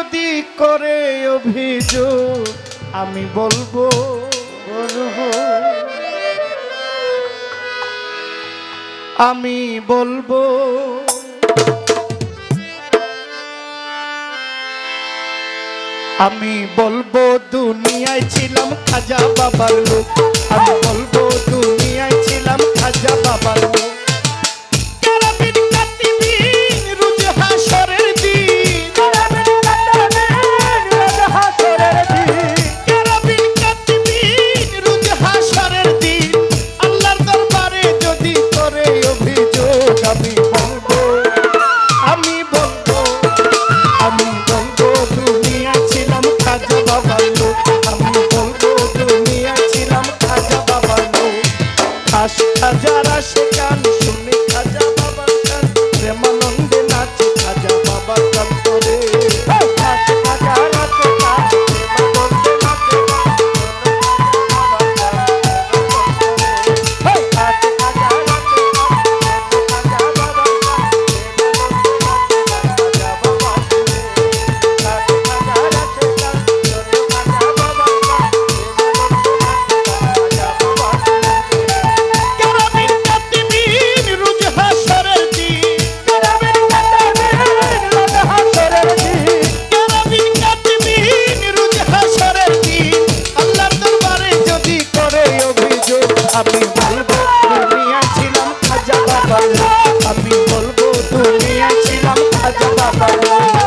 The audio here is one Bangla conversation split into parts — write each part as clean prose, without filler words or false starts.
যদি করে অভিযোগ আমি বলবো আমি বলবো আমি বলবো দুনিয়ায় ছিলাম খাজা বাবার লোক আমি বলবো দুনিয়ায় ছিলাম খাজা বাবার লোক যারা সে গান শুনে খাজা বাবার গান প্রেমানন্দে নাচে খাজা বাবার গান করে আমি বলবো দুনিয়ায় ছিলাম খাজা বাবার লোক আমি বলবো দুনিয়ায় ছিলাম খাজা বাবার লোক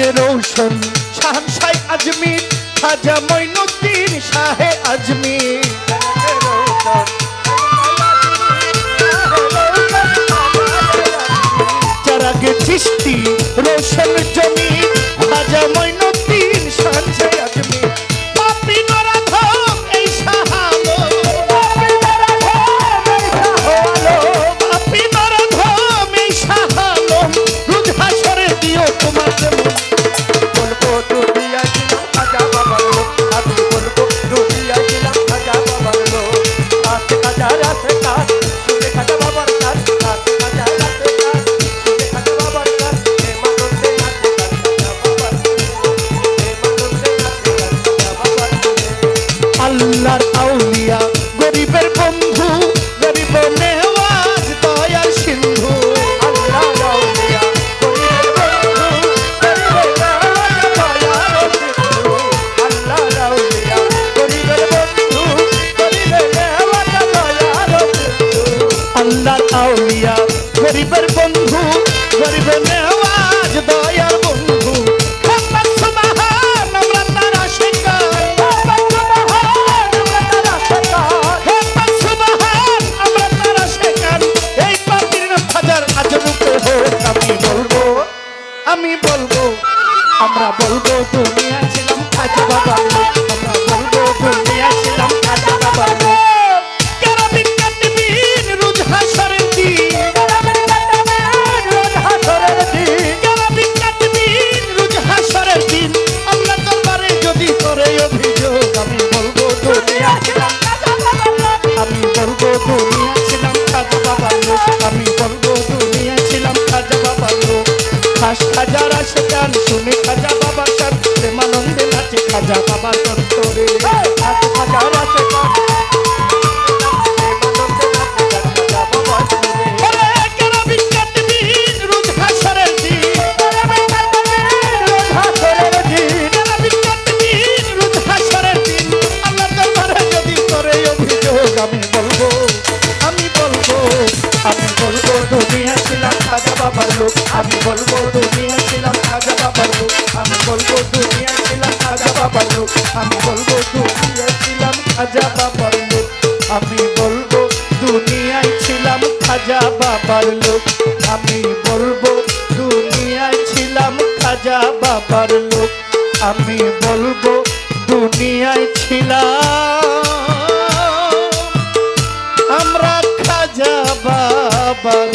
যে রৌশন শাহনশাহ আজমির খাজা মঈনুদ্দিন শাহে আজমির যারাকে চিশতি রৌশন জমির খাজা মঈনুদ্দিন শাহনশাহ আজমির পাপি নরাধম এই শাহালো পাপি নরাধম এই শাহালো রোজ হাসরে দিও তোমার বলবো দুনিয়া ছিলাম খাজা বাবার লোক আমি বলবো দুনিয়া ছিলাম খাজা বাবার লোক আজকে খাজা রাতে কাজ শুনে খাজা বাবার কাজ আজকে খাজা রাতে কাজ শুনে খাজা বাবার কাজ হে মানন্দে নাচে খাজা বাবার হে মানন্দে নাচে খাজা বাবার আল্লাহর আউলিয়া গরিবের বন্ধু গরিব নেওয়াজ দয়ার সিন্ধু আল্লাহর আউলিয়া গরিবের বন্ধু গরিবের নেওয়াজ দয়ার সিন্ধু আল্লাহর আউলিয়া গরিবের বন্ধু গরিবের নেওয়াজ দয়ার সিন্ধু আল্লাহর আউলিয়া গরিবের বন্ধু গরিবের নেওয়াজ দয়ার বন্ধু আমি বলবো আমরা বলবো দুনিয়া ছিলাম খাজা বাবার লোক আমরা বলবো দুনিয়া ছিলাম খাজা বাবার লোক কেরাবিন কাতিবিন রোজ হাসরের দিন কেরাবিন কাতিবিন রোজ হাসরের দিন আল্লাহ দরবারে যদি করে অভিযোগ আমি বলবো দুনিয়া ছিলাম খাজা বাবার লোক আমি বলবো দুনিয়া ছিলাম খাজা বাবার লোক আমি বলবো দুনিয়া ছিলাম খাজা বাবার লোক খাস খাজার আশকান শুনে খাজা বাবার কান প্রেমানন্দে নাচে খাজা বাবার অন্তরে খাস খাজার আশকান প্রেমানন্দে নাচে খাজা বাবার সুরে ওরে কেরাবিন কাতিবিন রোজ হাসরের দিন কেরাবিন কাতিবিন রোজ হাসরের দিন কেরাবিন কাতিবিন রোজ হাসরের দিন আল্লাহ দরবারে যদি করে অভিযোগ আমি বলবো দুনিয়া ছিলাম খাজা বাবার লোক আমি বলবো দুনিয়া ছিলাম খাজা বাবার লোক আমি বলবো দুনিয়া ছিলাম খাজা বাবার লোক আমি বলবো দুনিয়া ছিলাম খাজা বাবার লোক আমি বলবো দুনিয়ায় ছিলাম খাজা বাবার লোক আমি বলবো দুনিয়ায় ছিলাম খাজা বাবার লোক আমি বলবো দুনিয়ায় ছিলাম আমরা খাজা বাবার